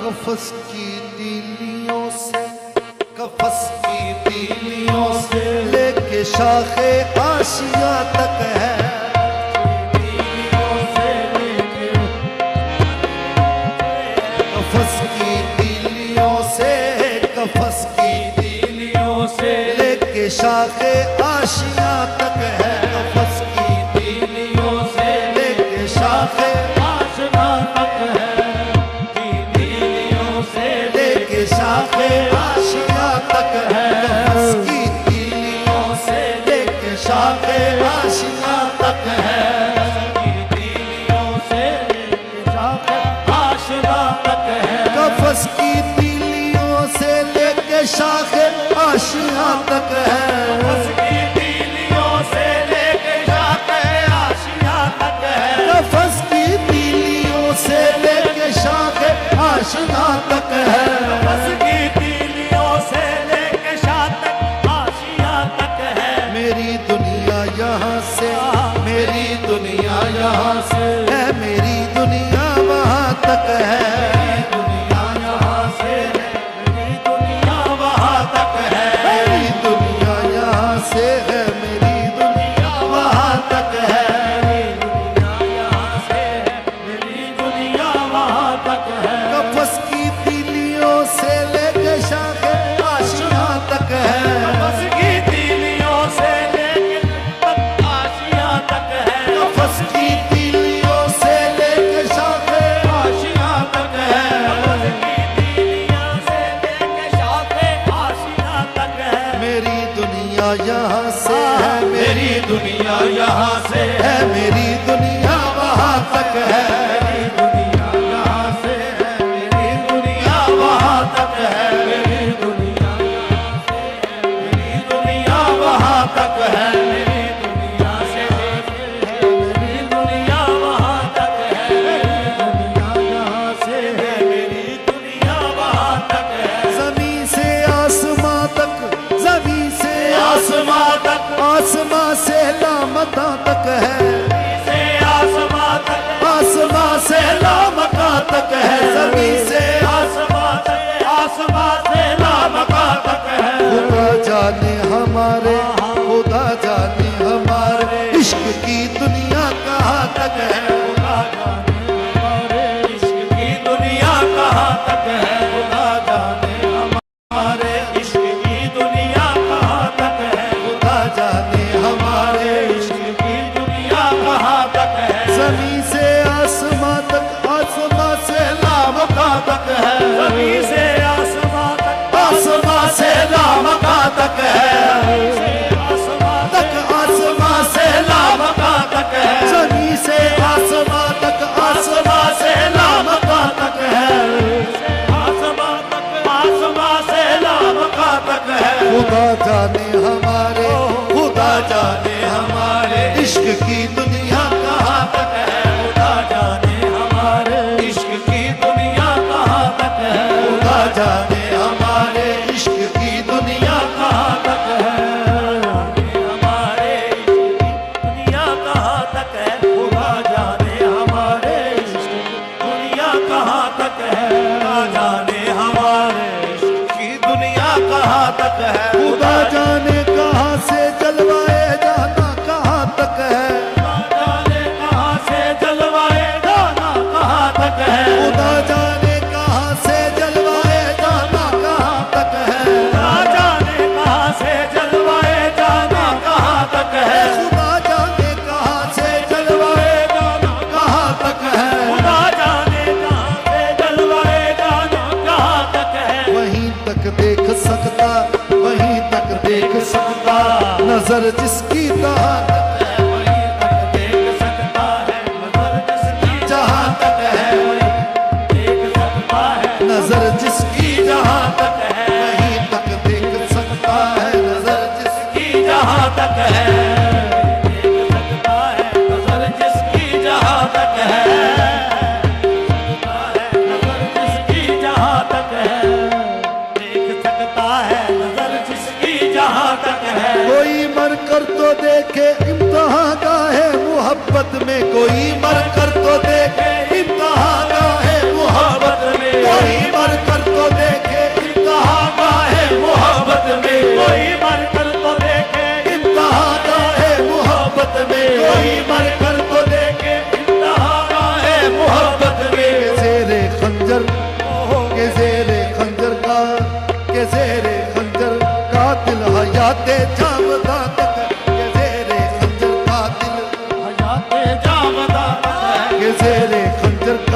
कफस की तीलियों से, कफस की तीलियों से लेके शाखे आशिया तक है। कफस की तीलियों से, कफस की तीलियों से लेके शाखे आशिया तक है। कफस की तीलियों से लेके शाखे आशिया तक है। तीलियों से लेके शाखे आशिया तक है। कफस की तीलियों से लेके शाखे आशिया तक है। कफस की तीलियों से लेके शाखे आशिया तक है। कफस की तीलियों से लेके शाखे आशिया तक है। कफस की तीलियों से लेके शाखे आशिया तक है। कफस की तीलियों से लेके शाखे आशिया तक है। मेरी दुनिया यहाँ से, मेरी दुनिया यहाँ से है, मेरी दुनिया वहाँ तक है। यहाँ से है, मेरी दुनिया यहाँ से है, मेरी दुनिया वहाँ तक है। मेरी दुनिया यहाँ से है, मेरी दुनिया वहाँ तक है। मेरी दुनिया यहाँ से है, मेरी दुनिया वहाँ तक है। मेरी दुनिया से है, मेरी दुनिया वहाँ तक है। मेरी दुनिया यहाँ से है, मेरी दुनिया वहाँ तक है। ज़मीन से आसमां तक, ज़मीन से आसमां तक, आसमां से लामका तक है। से आसमां तक, आसमां से लामका तक है। ज़मीन से आसमां तक, आसमां से लामका तक है। खुदा जाने हमारे, खुदा जाने हमारे इश्क की दुनिया कहाँ तक है। खुदा जाने हमारे इश्क की दुनिया कहाँ तक है। खुदा जाने हमारे इश्क की दुनिया कहाँ तक है। खुदा जाने हमारे इश्क की दुनिया कहाँ तक है। ज़मीन से आसमां तक, आसमां से लामका तक है। ज़मीन से आसमां तक, आसमां से लामका तक है। आसमां तक, आसमां से लामका तक है। ज़मीन से आसमां तक, आसमां से लामका तक है। आसमां तक, आसमां से लामका तक है। खुदा जाने हमारे, खुदा जाने हमारे इश्क की दुनिया कहाँ तक है। खुदा जाने हमारे इश्क की दुनिया कहाँ तक है। खुदा जाने हमारे इश्क की दुनिया कहाँ तक है। हमारे इश्क की दुनिया कहाँ तक है। खुदा जाने हमारे इश्क की दुनिया कहाँ तक है। खुदा जाने हमारे इश्क की दुनिया कहाँ तक है। खुदा जाने कहाँ से जलवाए जाना कहाँ तक है। खुदा जाने कहाँ से जलवाए जाना कहाँ तक है। खुदा जाने कहाँ से जलवाए जाना कहाँ तक है। खुदा जाने कहाँ से जलवाए जाना कहाँ तक है। खुदा जाने कहाँ से जलवाए जाना कहाँ तक है। खुदा जाने कहाँ से जलवाए जाना कहाँ तक है। वहीं तक देख सकता, वहीं तक देख सकता नजर जिसकी तहाँ तक है। वहीं तक देख सकता है नजर जिसकी जहाँ तक है। देख सकता है नजर जिसकी जहाँ तक है। वहीं तक देख सकता है नजर जिसकी जहाँ तक है। देख सकता है नजर जिसकी जहाँ तक है। नजर जिसकी जहाँ तक है। देख सकता है नजर जिसकी जहाँ तक है। कोई मर कर तो देखे इम्तिहान का है मोहब्बत में। कोई मर कर तो देखे इम्तिहान का है मोहब्बत में। कोई मर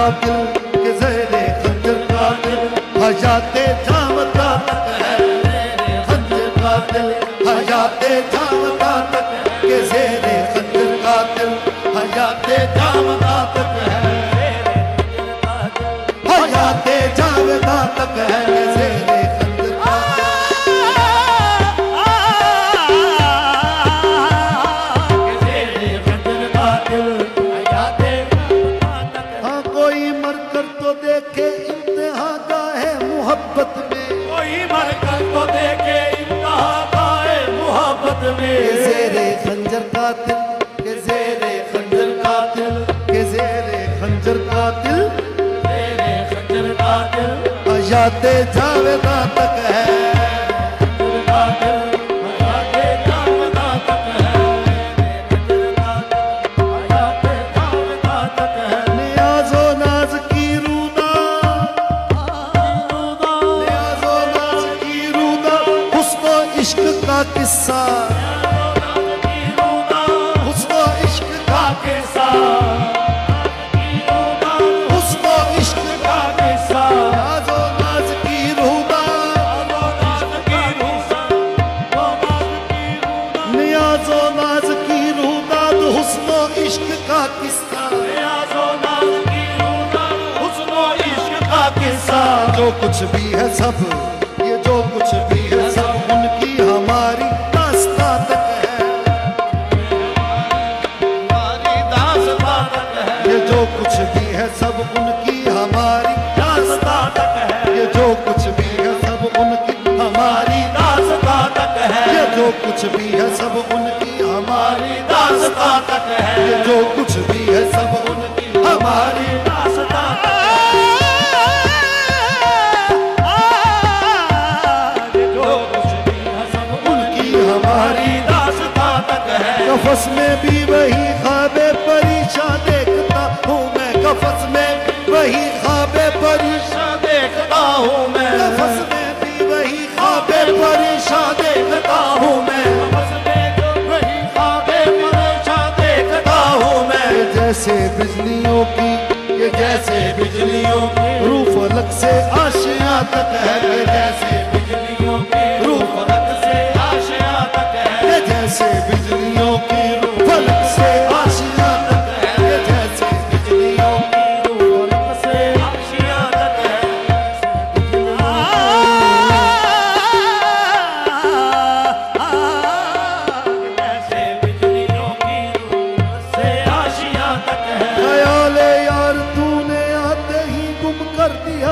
कातिल के ज़ेरे खंजर कातिल हयाते जावता तक है ज़ेरे खंजर कातिल हयाते जावता तक के ज़ेरे खंजर कातिल हयाते जावता तक है हयाते जावता तक है के ज़ेरे खंजर कातिल हाँ कोई मरकर तो देखे इंतहा गाहे मोहब्बत में कोई मरकर तो देखे इंतहा गाए मोहब्बत में के ज़ेरे खंजर कातिल के ज़ेरे खंजर कातिल के ज़ेरे खंजर कातिल तेरे खंजर कातिल हयाते जावेदा तक है कातिल हयाते जावता तक है खंजर कातिल हयाते जावता तक है नियाज़ो नाज की रूदा नियाज़ो नाज की रूदा हुस्न इश्क का किस्सा हुस्न इश्क का किस्सा हुस्न इश्क का नियाज़ो नाज की रूदा नियाज़ो नाज की रूदा हुस्न इश्क का किस्सा जो कुछ भी है सब ये जो कुछ भी है सब उनकी हमारी दास्तां तक है हमारी दास्तां तक है ये जो कुछ भी है सब उनकी हमारी दास्तां तक है ये जो कुछ भी है सब उनकी हमारी दास्तां तक है ये जो कुछ भी है सब उनकी हमारी दास्तां तक है ये जो कुछ भी है सब उनकी हमारी दास्तां तक है जो कुछ भी है सब उनकी हमारी दास्तां तक है कफस में भी वही ख्वाबे परेशान देखता हूँ मैं कफस में वही ख्वाबे परेशान देखता हूँ मैं कफस में भी वही ख्वाबे परेशान देखता हूँ मैं बस में जो वही ख्वाबे परेशान देखता हूँ मैं ये जैसे बिजलियों की ये जैसे बिजलियों की रूह फलक से आशियाँ तक है ये जैसे बिजलियों की रूह फलक से आशिया तक है ये जैसे बिजलियों की रूह फलक से आशियाँ तक है ये जैसे बिजलियों की रूह फलक से आशिया तक है जैसे बिजलियों की रूह से आशिया तक है ख्याले यार तूने आते ही गुम कर दिया